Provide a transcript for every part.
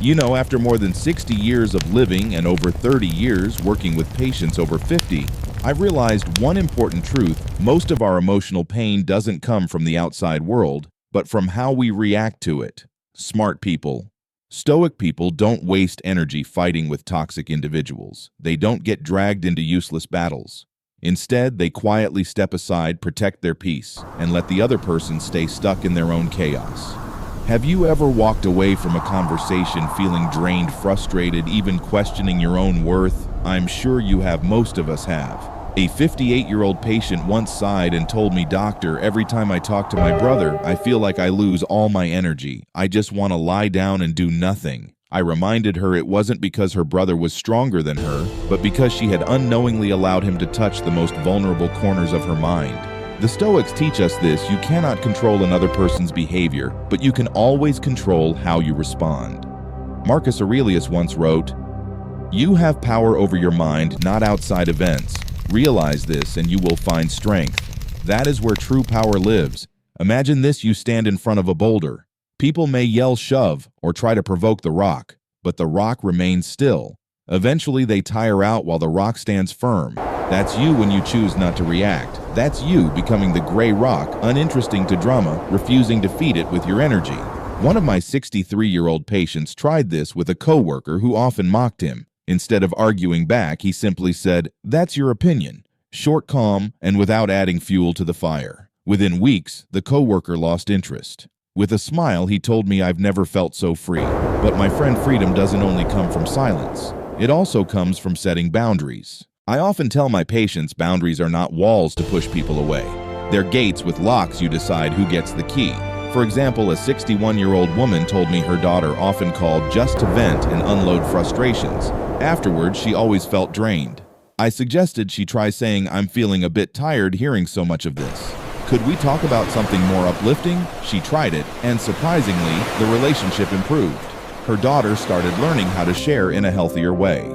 You know, after more than 60 years of living and over 30 years working with patients over 50, I've realized one important truth: most of our emotional pain doesn't come from the outside world, but from how we react to it. Smart people. Stoic people don't waste energy fighting with toxic individuals. They don't get dragged into useless battles. Instead, they quietly step aside, protect their peace, and let the other person stay stuck in their own chaos. Have you ever walked away from a conversation feeling drained, frustrated, even questioning your own worth? I'm sure you have. Most of us have. A 58-year-old patient once sighed and told me, "Doctor, every time I talk to my brother, I feel like I lose all my energy. I just want to lie down and do nothing." I reminded her it wasn't because her brother was stronger than her, but because she had unknowingly allowed him to touch the most vulnerable corners of her mind. The Stoics teach us this: you cannot control another person's behavior, but you can always control how you respond. Marcus Aurelius once wrote, "You have power over your mind, not outside events. Realize this and you will find strength." That is where true power lives. Imagine this: you stand in front of a boulder. People may yell shove or try to provoke the rock, but the rock remains still. Eventually they tire out while the rock stands firm. That's you when you choose not to react. That's you becoming the gray rock, uninteresting to drama, refusing to feed it with your energy. One of my 63-year-old patients tried this with a coworker who often mocked him. Instead of arguing back, he simply said, "That's your opinion." Short, calm, and without adding fuel to the fire. Within weeks, the coworker lost interest. With a smile, he told me, "I've never felt so free." But my friend, freedom doesn't only come from silence. It also comes from setting boundaries. I often tell my patients boundaries are not walls to push people away. They're gates with locks. You decide who gets the key. For example, a 61-year-old woman told me her daughter often called just to vent and unload frustrations. Afterwards, she always felt drained. I suggested she try saying, "I'm feeling a bit tired hearing so much of this. Could we talk about something more uplifting?" She tried it, and surprisingly, the relationship improved. Her daughter started learning how to share in a healthier way.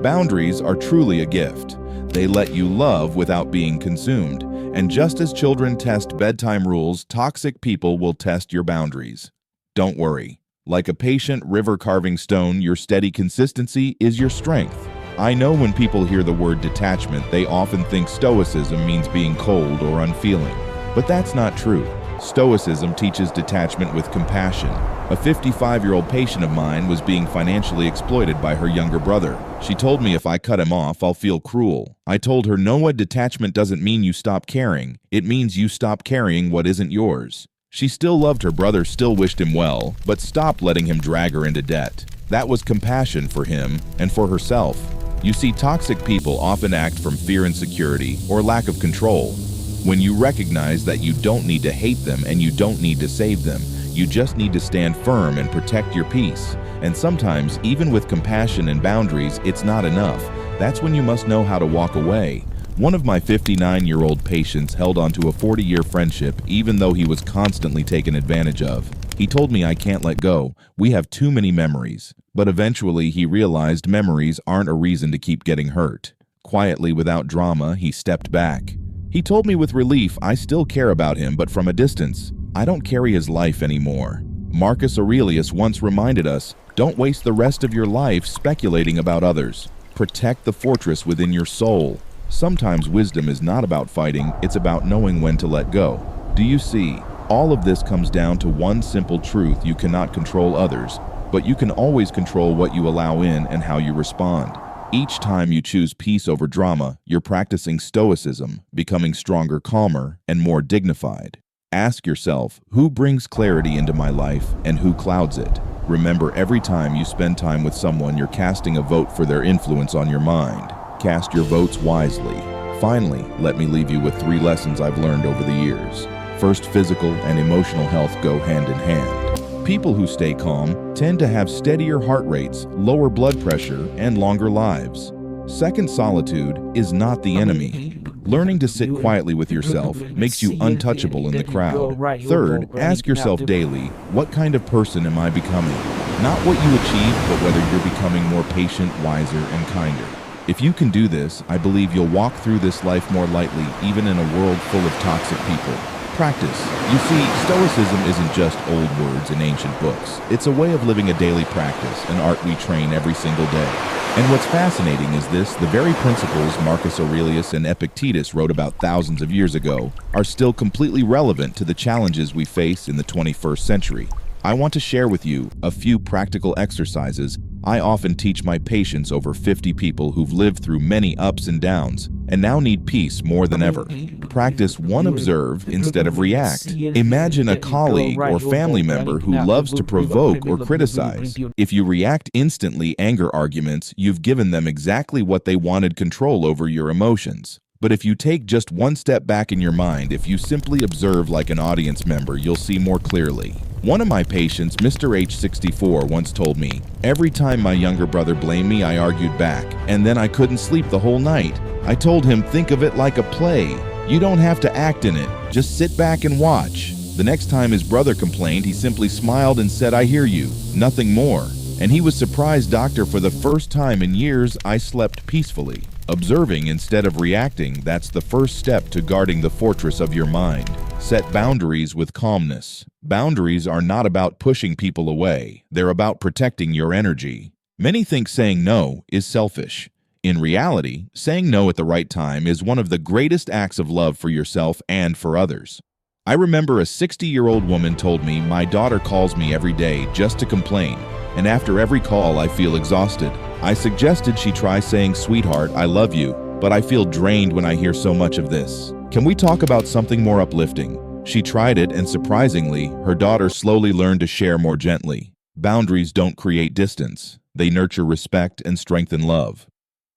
Boundaries are truly a gift. They let you love without being consumed. And just as children test bedtime rules, toxic people will test your boundaries. Don't worry. Like a patient river carving stone, your steady consistency is your strength. I know when people hear the word detachment, they often think Stoicism means being cold or unfeeling. But that's not true. Stoicism teaches detachment with compassion. A 55-year-old patient of mine was being financially exploited by her younger brother. She told me if I cut him off, I'll feel cruel. I told her, "No, detachment doesn't mean you stop caring. It means you stop carrying what isn't yours." She still loved her brother, still wished him well, but stopped letting him drag her into debt. That was compassion for him and for herself. You see, toxic people often act from fear, insecurity, or lack of control. When you recognize that you don't need to hate them and you don't need to save them, you just need to stand firm and protect your peace. And sometimes, even with compassion and boundaries, it's not enough. That's when you must know how to walk away. One of my 59-year-old patients held onto a 40-year friendship even though he was constantly taken advantage of. He told me, "I can't let go. We have too many memories." But eventually he realized memories aren't a reason to keep getting hurt. Quietly, without drama, he stepped back. He told me with relief, "I still care about him, but from a distance. I don't carry his life anymore." Marcus Aurelius once reminded us, don't waste the rest of your life speculating about others. Protect the fortress within your soul. Sometimes wisdom is not about fighting, it's about knowing when to let go. Do you see? All of this comes down to one simple truth: you cannot control others, but you can always control what you allow in and how you respond. Each time you choose peace over drama, you're practicing Stoicism, becoming stronger, calmer, and more dignified. Ask yourself, who brings clarity into my life and who clouds it? Remember, every time you spend time with someone, you're casting a vote for their influence on your mind. Cast your votes wisely. Finally, let me leave you with 3 lessons I've learned over the years. First, physical and emotional health go hand in hand. People who stay calm tend to have steadier heart rates, lower blood pressure, and longer lives. Second, solitude is not the enemy. Learning to sit quietly with yourself makes you untouchable in the crowd. Third, ask yourself daily, what kind of person am I becoming? Not what you achieve, but whether you're becoming more patient, wiser, and kinder. If you can do this, I believe you'll walk through this life more lightly, even in a world full of toxic people. Practice. You see, Stoicism isn't just old words in ancient books. It's a way of living a daily practice, an art we train every single day. And what's fascinating is this: the very principles Marcus Aurelius and Epictetus wrote about thousands of years ago are still completely relevant to the challenges we face in the 21st century. I want to share with you a few practical exercises I often teach my patients, over 50 people who've lived through many ups and downs and now need peace more than ever. Practice 1. Observe instead of react. Imagine a colleague or family member who loves to provoke or criticize. If you react instantly, anger arguments, you've given them exactly what they wanted: control over your emotions. But if you take just one step back in your mind, if you simply observe like an audience member, you'll see more clearly. One of my patients, Mr. H64, once told me, "Every time my younger brother blamed me, I argued back, and then I couldn't sleep the whole night." I told him, "Think of it like a play. You don't have to act in it. Just sit back and watch." The next time his brother complained, he simply smiled and said, "I hear you," nothing more. And he was surprised, "Doctor, for the first time in years, I slept peacefully." Observing instead of reacting, that's the first step to guarding the fortress of your mind. Set boundaries with calmness. Boundaries are not about pushing people away. They're about protecting your energy. Many think saying no is selfish. In reality, saying no at the right time is one of the greatest acts of love for yourself and for others. I remember a 60-year-old woman told me, "My daughter calls me every day just to complain, and after every call I feel exhausted." I suggested she try saying, "Sweetheart, I love you, but I feel drained when I hear so much of this. Can we talk about something more uplifting?" She tried it, and surprisingly, her daughter slowly learned to share more gently. Boundaries don't create distance. They nurture respect and strengthen love.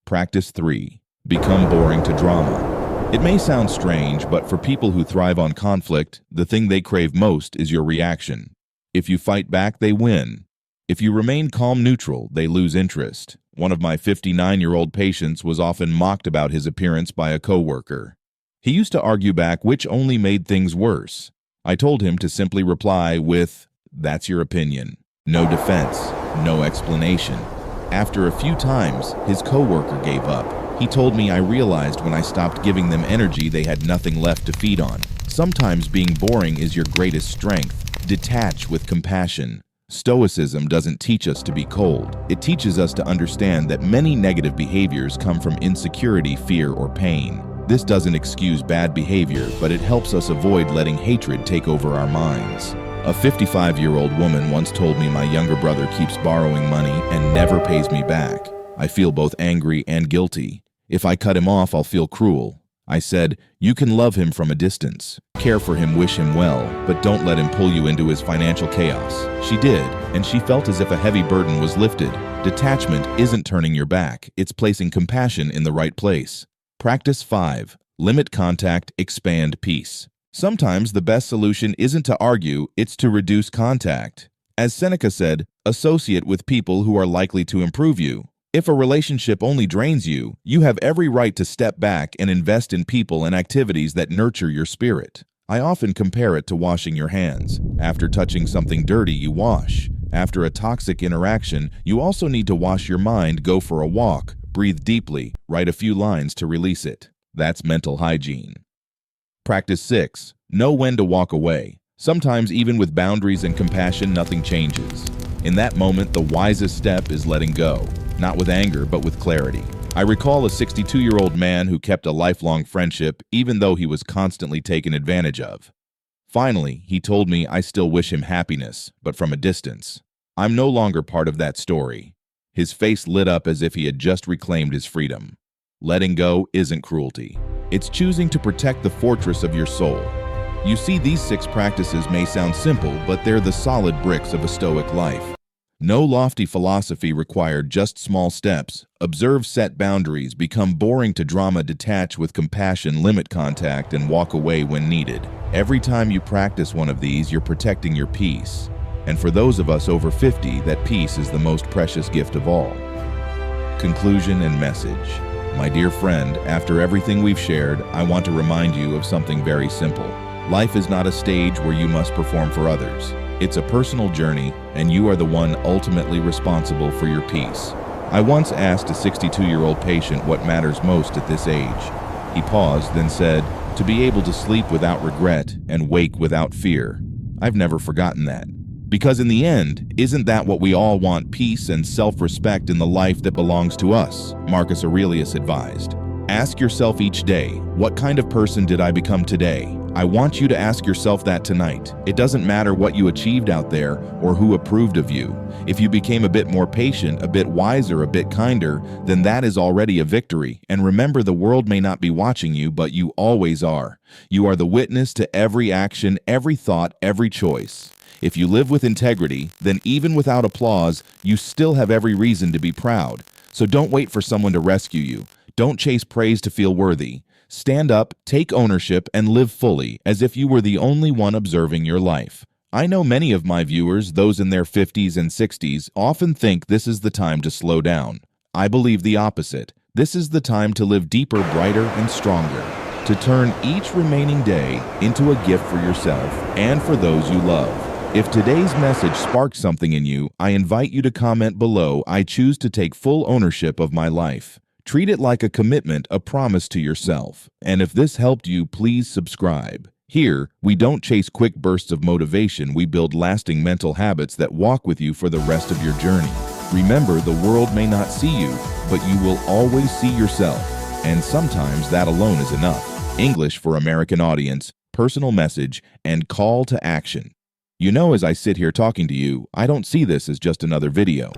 Practice 3. Become boring to drama. It may sound strange, but for people who thrive on conflict, the thing they crave most is your reaction. If you fight back, they win. If you remain calm neutral, they lose interest. One of my 59-year-old patients was often mocked about his appearance by a coworker. He used to argue back, which only made things worse. I told him to simply reply with, "That's your opinion." No defense, no explanation. After a few times, his coworker gave up. He told me, "I realized when I stopped giving them energy, they had nothing left to feed on." Sometimes being boring is your greatest strength. Detach with compassion. Stoicism doesn't teach us to be cold. It teaches us to understand that many negative behaviors come from insecurity, fear, or pain. This doesn't excuse bad behavior, but it helps us avoid letting hatred take over our minds. A 55-year-old woman once told me, "My younger brother keeps borrowing money and never pays me back. I feel both angry and guilty. If I cut him off, I'll feel cruel." I said, "You can love him from a distance. Care for him, wish him well, but don't let him pull you into his financial chaos." She did, and she felt as if a heavy burden was lifted. Detachment isn't turning your back, it's placing compassion in the right place. Practice 5. Limit contact, expand peace. Sometimes the best solution isn't to argue, it's to reduce contact. As Seneca said, associate with people who are likely to improve you. If a relationship only drains you, you have every right to step back and invest in people and activities that nurture your spirit. I often compare it to washing your hands. After touching something dirty, you wash. After a toxic interaction, you also need to wash your mind, go for a walk, breathe deeply, write a few lines to release it. That's mental hygiene. Practice 6. Know when to walk away. Sometimes even with boundaries and compassion, nothing changes. In that moment, the wisest step is letting go. Not with anger, but with clarity. I recall a 62-year-old man who kept a lifelong friendship even though he was constantly taken advantage of. Finally, he told me, "I still wish him happiness, but from a distance." I'm no longer part of that story. His face lit up as if he had just reclaimed his freedom. Letting go isn't cruelty. It's choosing to protect the fortress of your soul. You see, these 6 practices may sound simple, but they're the solid bricks of a Stoic life. No lofty philosophy required, just small steps. Observe, set boundaries, become boring to drama, detach with compassion, limit contact, and walk away when needed. Every time you practice one of these, you're protecting your peace. And for those of us over 50, that peace is the most precious gift of all. Conclusion and message. My dear friend, after everything we've shared, I want to remind you of something very simple. Life is not a stage where you must perform for others. It's a personal journey, and you are the one ultimately responsible for your peace. I once asked a 62-year-old patient what matters most at this age. He paused, then said, "To be able to sleep without regret, and wake without fear. I've never forgotten that. Because in the end, isn't that what we all want, peace and self-respect in the life that belongs to us? Marcus Aurelius advised. Ask yourself each day, what kind of person did I become today? I want you to ask yourself that tonight. It doesn't matter what you achieved out there or who approved of you. If you became a bit more patient, a bit wiser, a bit kinder, then that is already a victory. And remember, the world may not be watching you, but you always are. You are the witness to every action, every thought, every choice. If you live with integrity, then even without applause, you still have every reason to be proud. So don't wait for someone to rescue you. Don't chase praise to feel worthy. Stand up, take ownership, and live fully, as if you were the only one observing your life. I know many of my viewers, those in their 50s and 60s, often think this is the time to slow down. I believe the opposite. This is the time to live deeper, brighter, and stronger. To turn each remaining day into a gift for yourself and for those you love. If today's message sparks something in you, I invite you to comment below, I choose to take full ownership of my life. Treat it like a commitment, a promise to yourself. And if this helped you, please subscribe. Here, we don't chase quick bursts of motivation, we build lasting mental habits that walk with you for the rest of your journey. Remember, the world may not see you, but you will always see yourself. And sometimes that alone is enough. English for American audience, personal message, and call to action. You know, as I sit here talking to you, I don't see this as just another video.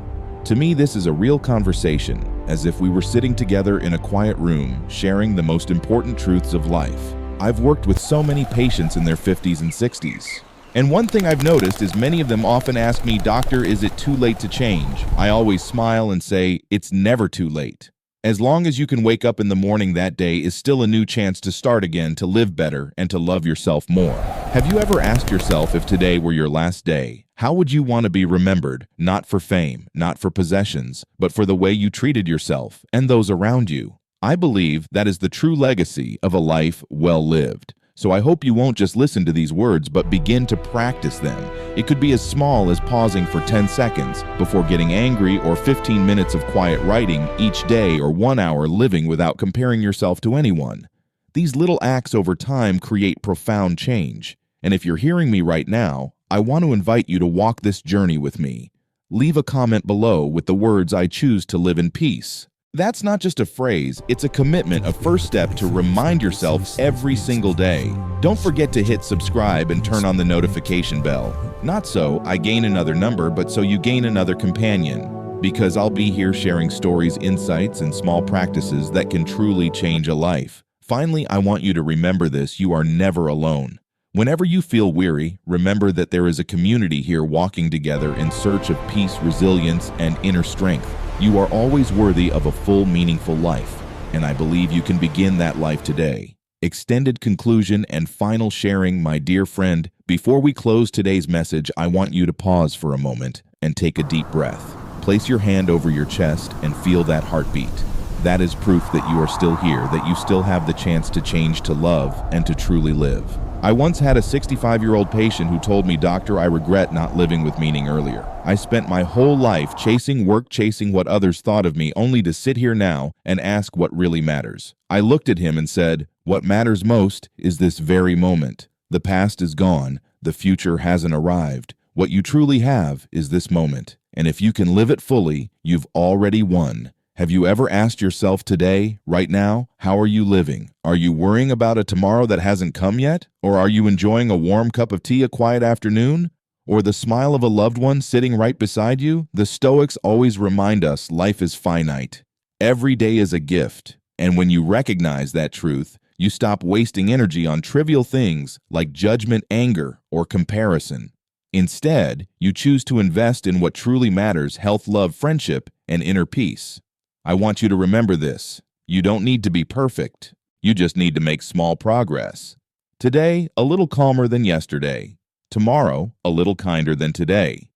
To me, this is a real conversation, as if we were sitting together in a quiet room, sharing the most important truths of life. I've worked with so many patients in their 50s and 60s. And one thing I've noticed is many of them often ask me, "Doctor, is it too late to change?" I always smile and say, it's never too late. As long as you can wake up in the morning, that day is still a new chance to start again, to live better, and to love yourself more. Have you ever asked yourself, if today were your last day, how would you want to be remembered? Not for fame, not for possessions, but for the way you treated yourself and those around you. I believe that is the true legacy of a life well lived. So I hope you won't just listen to these words, but begin to practice them. It could be as small as pausing for 10 seconds before getting angry, or 15 minutes of quiet writing each day, or 1 hour living without comparing yourself to anyone. These little acts over time create profound change. And if you're hearing me right now, I want to invite you to walk this journey with me. Leave a comment below with the words, "I choose to live in peace." That's not just a phrase, it's a commitment, a first step to remind yourself every single day. Don't forget to hit subscribe and turn on the notification bell. Not so I gain another number, but so you gain another companion. Because I'll be here sharing stories, insights, and small practices that can truly change a life. Finally, I want you to remember this: you are never alone. Whenever you feel weary, remember that there is a community here walking together in search of peace, resilience, and inner strength. You are always worthy of a full, meaningful life, and I believe you can begin that life today. Extended conclusion and final sharing, my dear friend. Before we close today's message, I want you to pause for a moment and take a deep breath. Place your hand over your chest and feel that heartbeat. That is proof that you are still here, that you still have the chance to change, to love, and to truly live. I once had a 65-year-old patient who told me, "Doctor, I regret not living with meaning earlier. I spent my whole life chasing work, chasing what others thought of me, only to sit here now and ask what really matters." I looked at him and said, "What matters most is this very moment. The past is gone. The future hasn't arrived. What you truly have is this moment. And if you can live it fully, you've already won." Have you ever asked yourself today, right now, how are you living? Are you worrying about a tomorrow that hasn't come yet? Or are you enjoying a warm cup of tea, a quiet afternoon? Or the smile of a loved one sitting right beside you? The Stoics always remind us life is finite. Every day is a gift. And when you recognize that truth, you stop wasting energy on trivial things like judgment, anger, or comparison. Instead, you choose to invest in what truly matters: health, love, friendship, and inner peace. I want you to remember this. You don't need to be perfect. You just need to make small progress. Today, a little calmer than yesterday. Tomorrow, a little kinder than today.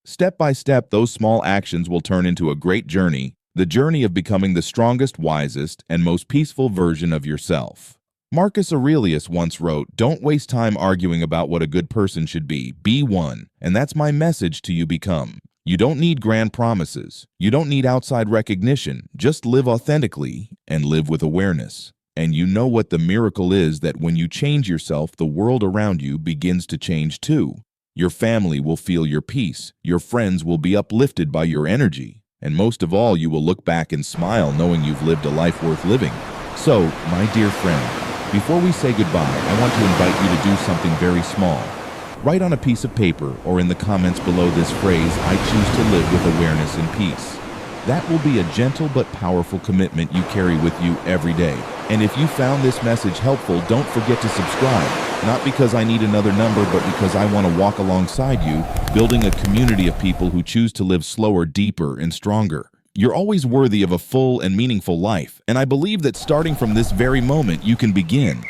Step by step, those small actions will turn into a great journey, the journey of becoming the strongest, wisest, and most peaceful version of yourself. Marcus Aurelius once wrote, "Don't waste time arguing about what a good person should be. Be one." And that's my message to you: become. You don't need grand promises. You don't need outside recognition. Just live authentically and live with awareness. And you know what the miracle is, that when you change yourself, the world around you begins to change too. Your family will feel your peace, your friends will be uplifted by your energy, and most of all, you will look back and smile knowing you've lived a life worth living. So, my dear friend, before we say goodbye, I want to invite you to do something very small. Write on a piece of paper or in the comments below this phrase, "I choose to live with awareness and peace." That will be a gentle but powerful commitment you carry with you every day. And if you found this message helpful, don't forget to subscribe. Not because I need another number, but because I want to walk alongside you, building a community of people who choose to live slower, deeper, and stronger. You're always worthy of a full and meaningful life, and I believe that starting from this very moment, you can begin.